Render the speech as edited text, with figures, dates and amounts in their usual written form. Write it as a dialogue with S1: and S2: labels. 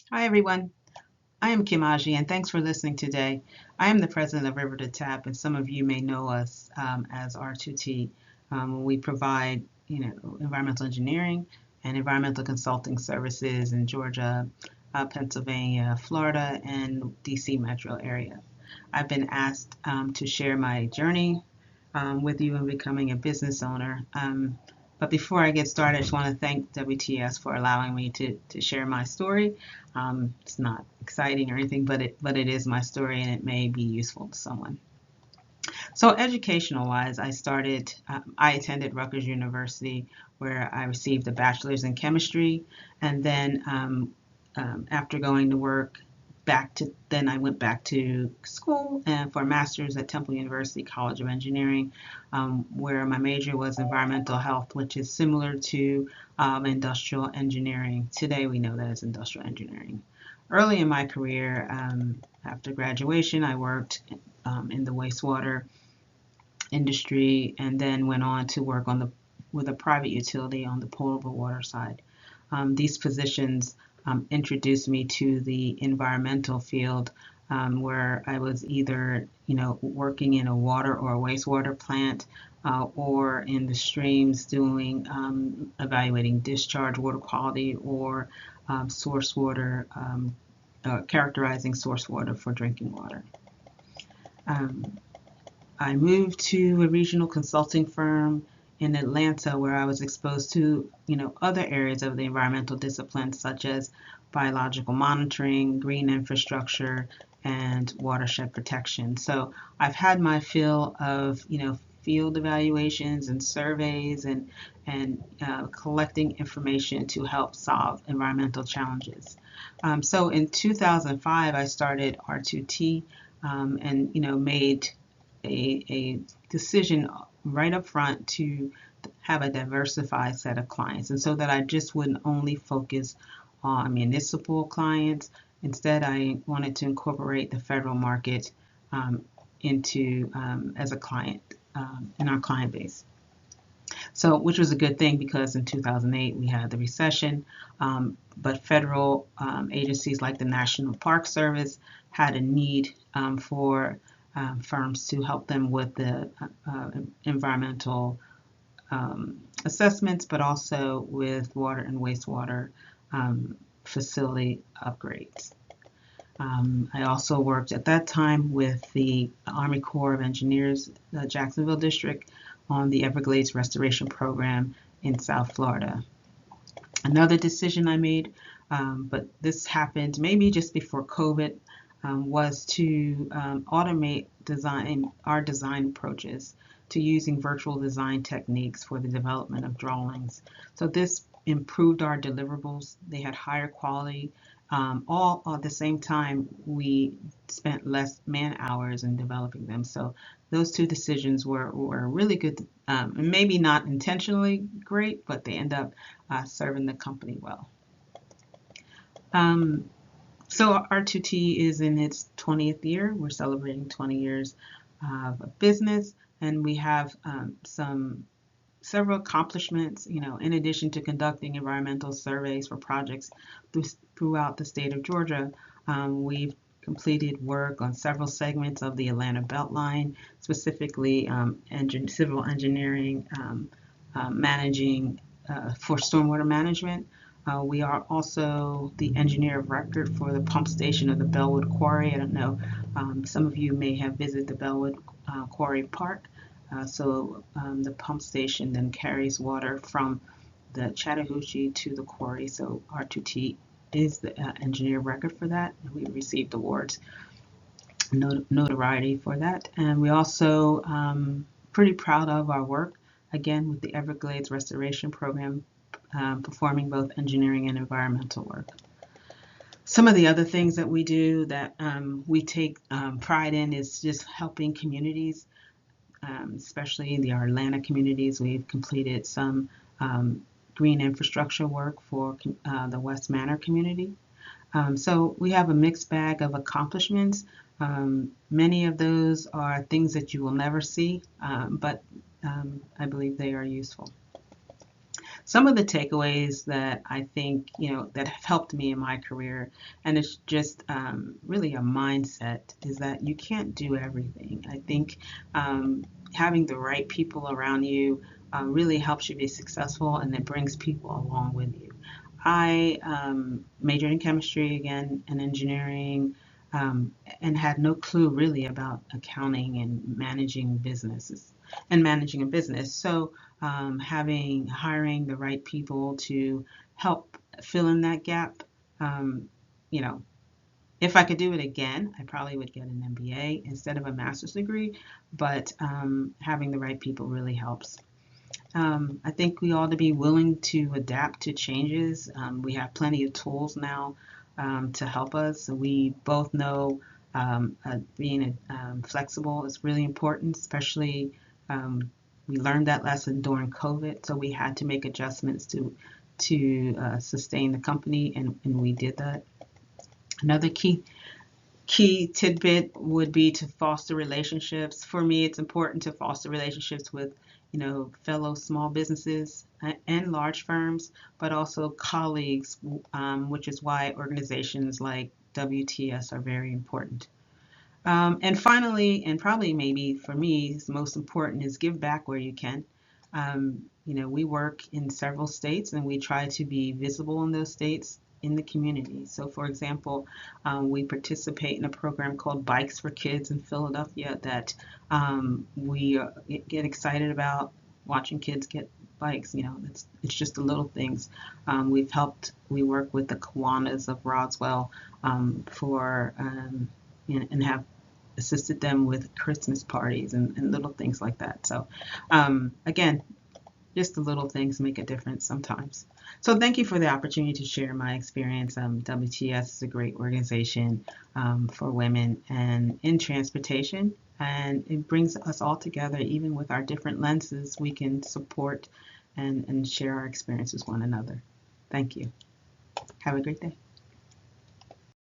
S1: Hi, everyone. I am Kim Aji, and thanks for listening today. I am the president of River to Tap, and some of you may know us as R2T. We provide, environmental engineering and environmental consulting services in Georgia, Pennsylvania, Florida, and DC metro area. I've been asked to share my journey with you in becoming a business owner. But before I get started, I just want to thank WTS for allowing me to share my story. It's not exciting or anything, but it is my story and it may be useful to someone. So educational wise, I attended Rutgers University where I received a bachelor's in chemistry, and then after going to work then I went back to school and for a master's at Temple University College of Engineering, where my major was environmental health, which is similar to industrial engineering. Today we know that as industrial engineering. Early in my career, after graduation, I worked in the wastewater industry and then went on to work with a private utility on the potable water side. These positions introduced me to the environmental field, where I was either, working in a water or a wastewater plant, or in the streams doing evaluating discharge water quality or source water, characterizing source water for drinking water. Um, I moved to a regional consulting firm in Atlanta where I was exposed to, other areas of the environmental disciplines such as biological monitoring, green infrastructure, and watershed protection. So I've had my fill of, field evaluations and surveys and collecting information to help solve environmental challenges. So in 2005, I started R2T, and made a decision right up front to have a diversified set of clients, and so that I just wouldn't only focus on municipal clients. Instead, I wanted to incorporate the federal market into as a client in our client base. So, which was a good thing because in 2008 we had the recession, but federal agencies like the National Park Service had a need for firms to help them with the environmental assessments, but also with water and wastewater facility upgrades. I also worked at that time with the Army Corps of Engineers, Jacksonville District, on the Everglades Restoration Program in South Florida. Another decision I made, but this happened maybe just before COVID, was to automate our design approaches to using virtual design techniques for the development of drawings. So this improved our deliverables. They had higher quality. All at the same time, we spent less man hours in developing them. So those two decisions were really good, and maybe not intentionally great, but they end up serving the company well. Um, so R2T is in its 20th year. We're celebrating 20 years of business, and we have several accomplishments. In addition to conducting environmental surveys for projects throughout the state of Georgia, we've completed work on several segments of the Atlanta Beltline, specifically civil engineering, managing for stormwater management. We are also the engineer of record for the pump station of the Bellwood Quarry. I don't know, some of you may have visited the Bellwood Quarry Park. The pump station then carries water from the Chattahoochee to the quarry. So R2T is the engineer of record for that. We received awards, notoriety for that. And we also pretty proud of our work, again, with the Everglades Restoration Program, performing both engineering and environmental work. Some of the other things that we do that we take pride in is just helping communities, especially in the Atlanta communities. We've completed some green infrastructure work for the West Manor community. So we have a mixed bag of accomplishments. Many of those are things that you will never see, but I believe they are useful. some of the takeaways that I think, that have helped me in my career, and it's just really a mindset, is that you can't do everything. I think having the right people around you really helps you be successful, and it brings people along with you. I majored in chemistry again and engineering, and had no clue really about accounting and managing a business. So hiring the right people to help fill in that gap, um, you know, if I could do it again, I probably would get an MBA instead of a master's degree, but having the right people really helps. I think we ought to be willing to adapt to changes. We have plenty of tools now to help us. We both know being flexible is really important, especially we learned that lesson during COVID, so we had to make adjustments to sustain the company, and we did that. Another key tidbit would be to foster relationships. For me, it's important to foster relationships with, fellow small businesses and large firms, but also colleagues, which is why organizations like WTS are very important. And finally, and probably maybe for me, is most important, is give back where you can. We work in several states and we try to be visible in those states in the community. So, for example, we participate in a program called Bikes for Kids in Philadelphia that we get excited about watching kids get bikes. It's just the little things. We work with the Kiwanis of Roswell for and have assisted them with Christmas parties and little things like that. So, again, just the little things make a difference sometimes. So, thank you for the opportunity to share my experience. WTS is a great organization for women and in transportation, and it brings us all together. Even with our different lenses, we can support and share our experiences with one another. Thank you. Have a great day.